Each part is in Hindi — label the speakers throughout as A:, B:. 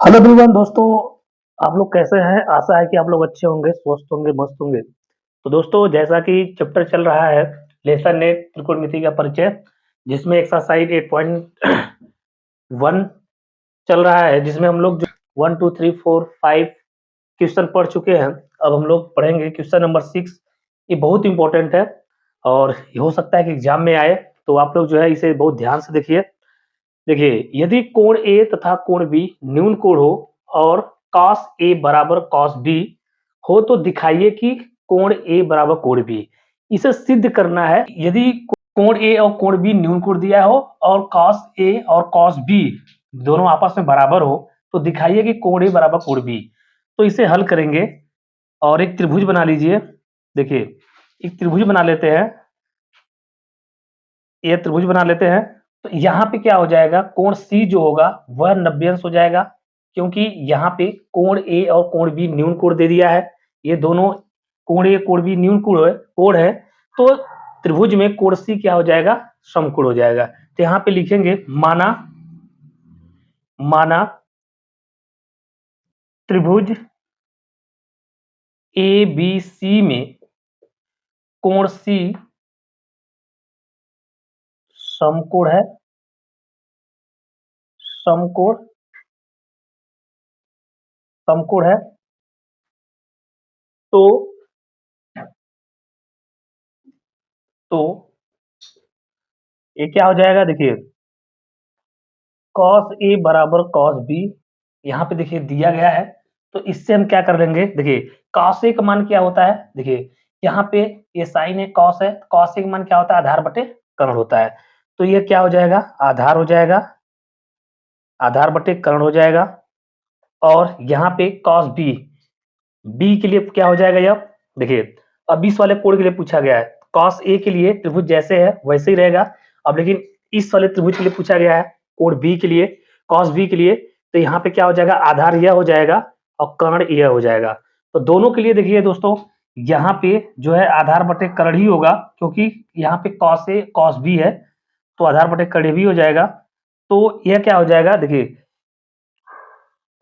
A: हेलो एवरीवन दोस्तों, आप लोग कैसे हैं? आशा है कि आप लोग अच्छे होंगे, स्वस्थ होंगे, मस्त होंगे। तो दोस्तों जैसा कि चैप्टर चल रहा है लेसन 8 त्रिकोणमिति का परिचय, जिसमें एक्सरसाइज 8.1 चल रहा है, जिसमें हम लोग जो 1 2 3 4 5 क्वेश्चन पढ़ चुके हैं। अब हम लोग पढ़ेंगे क्वेश्चन नंबर 6। ये बहुत इंपॉर्टेंट है और हो सकता है कि एग्जाम में आए, तो आप लोग जो है इसे बहुत ध्यान से देखिए। देखिए, यदि कोण ए तथा कोण बी न्यून कोण हो और कॉस ए बराबर कॉस बी हो, तो दिखाइए कि कोण ए बराबर कोण बी। इसे सिद्ध करना है। यदि कोण ए और कोण बी न्यून कोण दिया हो और कॉस ए और कॉस बी दोनों आपस में बराबर हो, तो दिखाइए कि कोण ए बराबर कोण बी। तो इसे हल करेंगे और एक त्रिभुज बना लीजिए। देखिए, एक त्रिभुज बना लेते हैं। ये त्रिभुज बना लेते हैं। तो यहाँ पे क्या हो जाएगा, कोण सी जो होगा वह 90 अंश हो जाएगा, क्योंकि यहाँ पे कोण ए और कोण बी न्यून कोण दे दिया है। ये दोनों कोण ए कोण बी न्यून कोण है, तो त्रिभुज में कोण सी क्या हो जाएगा, समकोण हो जाएगा। तो यहाँ पे लिखेंगे माना माना त्रिभुज ए बी सी में कोण सी समकोण है। समकोण समकोण है। तो तो ये क्या हो जाएगा, देखिए कॉस ए बराबर कॉस बी यहाँ पे देखिए दिया गया है। तो इससे हम क्या कर लेंगे, देखिए कॉस ए का मान क्या होता है, देखिए यहाँ पे ये साइन है, कॉस है, कॉस ए का मान क्या होता है, आधार बटे कर्ण होता है। तो ये क्या हो जाएगा, आधार हो जाएगा, आधार बटे कर्ण हो जाएगा। और यहाँ पे कॉस बी, बी के लिए क्या हो जाएगा, यह देखिए अब इस वाले कोण के लिए पूछा गया है। कॉस ए के लिए त्रिभुज जैसे है वैसे ही रहेगा। अब लेकिन इस वाले त्रिभुज के लिए पूछा गया है, कोण बी के लिए, कॉस बी के लिए। तो यहाँ पे क्या हो जाएगा, आधार यह हो जाएगा और कर्ण यह हो जाएगा। तो दोनों के लिए देखिए दोस्तों, यहाँ पे जो है आधार बटे कर्ण ही होगा, क्योंकि यहाँ पे कॉस ए कॉस बी है, तो आधार बटे कर्ण भी हो जाएगा। तो यह क्या हो जाएगा, देखिए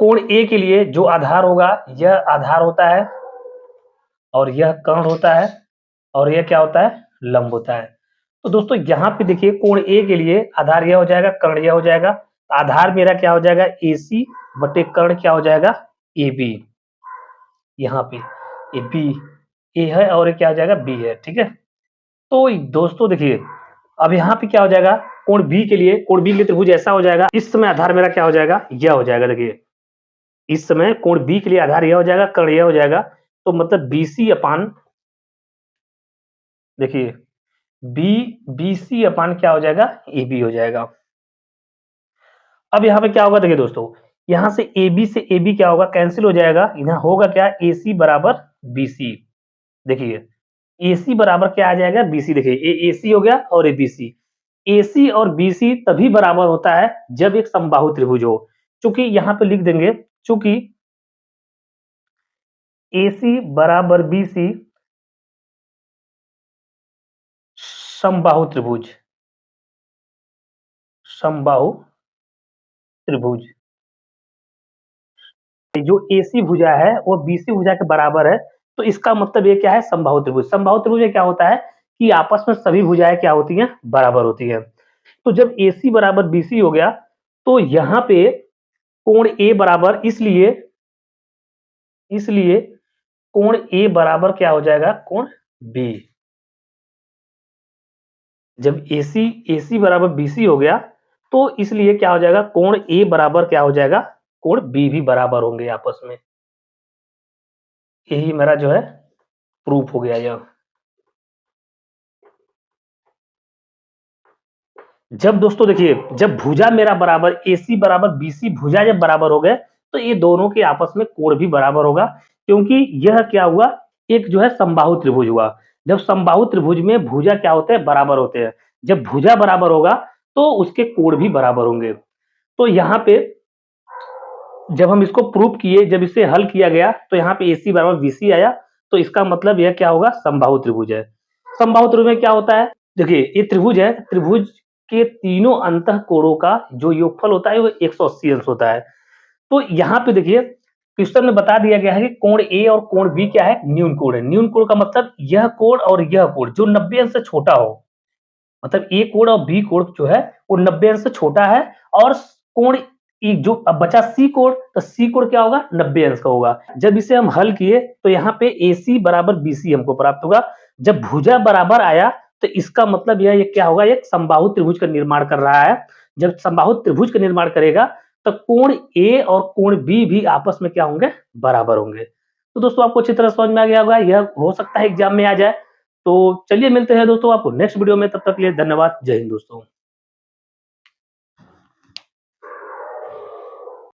A: कोण ए के लिए जो आधार होगा यह आधार होता है और यह कर्ण होता है और यह क्या होता है, लंब होता है। तो दोस्तों यहाँ पे देखिए कोण ए के लिए आधार यह हो जाएगा, कर्ण यह हो जाएगा। आधार मेरा क्या हो जाएगा, ए सी बटे कर्ण क्या हो जाएगा, ए बी। यहाँ पे ए बी ए है और ये क्या हो जाएगा, बी है। ठीक है। तो दोस्तों देखिए अब यहाँ पे क्या हो जाएगा, कोण बी के लिए, कोण बी के लिए त्रिभुज ऐसा हो जाएगा। इस समय आधार मेरा क्या हो जाएगा, यह हो जाएगा। देखिए इस समय कोण बी के लिए आधार यह हो जाएगा, कर्ण यह हो जाएगा। तो मतलब बीसी अपान, देखिए बी बीसी अपान क्या हो जाएगा, ए बी हो जाएगा। अब यहाँ पे क्या होगा, देखिए दोस्तों यहाँ से ए बी से ए बी क्या होगा, कैंसिल हो जाएगा। यहाँ होगा क्या, ए सी बराबर बी सी। देखिए ए सी बराबर क्या आ जाएगा, बी सी। देखिए ए सी हो गया और ए बी सी। ए सी और बी सी तभी बराबर होता है जब एक समबाहु त्रिभुज हो। चूंकि यहाँ पे लिख देंगे, चूंकि ए सी बराबर बी सी समबाहु त्रिभुज, समबाहु त्रिभुज। जो एसी भुजा है वो बीसी भुजा के बराबर है। तो इसका मतलब ये क्या है, समबाहु त्रिभुज। समबाहु त्रिभुज में क्या होता है कि आपस में सभी भुजाएं क्या होती हैं, बराबर होती हैं। तो जब एसी बराबर बीसी हो गया, तो यहाँ पे कोण ए बराबर, इसलिए इसलिए कोण ए बराबर क्या हो जाएगा, कोण बी। जब एसी एसी बराबर बीसी हो गया, तो इसलिए क्या हो जाएगा, कोण ए बराबर क्या हो जाएगा, कोण बी भी बराबर होंगे आपस में। यही मेरा जो है प्रूफ हो गया यह। जब दोस्तों देखिए, जब भुजा मेरा बराबर एसी बराबर बीसी भुजा जब बराबर हो गए, तो ये दोनों के आपस में कोण भी बराबर होगा, क्योंकि यह क्या हुआ, एक जो है समबाहु त्रिभुज हुआ। जब समबाहु त्रिभुज में भुजा क्या होते हैं, बराबर होते हैं। जब भुजा बराबर होगा तो उसके कोण भी बराबर होंगे। तो यहाँ पे जब हम इसको प्रूव किए, जब इसे हल किया गया, तो यहाँ पे एसी बराबर बीसी आया। तो इसका मतलब यह क्या होगा, समबाहु त्रिभुज है। समबाहु त्रिभुज में क्या होता है, देखिए ये त्रिभुज है, त्रिभुज के तीनों अंतः कोणों का जो योगफल होता है वो 180 अंश होता है। तो यहाँ पे देखिए क्वेश्चन में बता दिया गया है कि कोण ए और कोण बी क्या है, न्यून कोण है। न्यून कोण का मतलब यह कोण और यह कोण जो 90 अंश से छोटा हो, मतलब ए कोण और बी कोण जो है वो 90 अंश से छोटा है, और कोण जो अब बचा सी कोण, तो सी कोण क्या होगा, 90 अंश का होगा। जब इसे हम हल किए तो यहाँ पे AC बराबर BC हमको प्राप्त होगा। जब भुजा बराबर आया तो इसका मतलब यह क्या होगा, एक समबाहु त्रिभुज का निर्माण कर रहा है। जब समबाहु त्रिभुज का निर्माण करेगा तो कोण ए और कोण बी भी आपस में क्या होंगे, बराबर होंगे। तो दोस्तों आपको अच्छी तरह समझ में आ गया होगा, यह हो सकता है एग्जाम में आ जाए। तो चलिए मिलते हैं दोस्तों आपको नेक्स्ट वीडियो में, तब तक के लिए धन्यवाद। जय हिंद दोस्तों।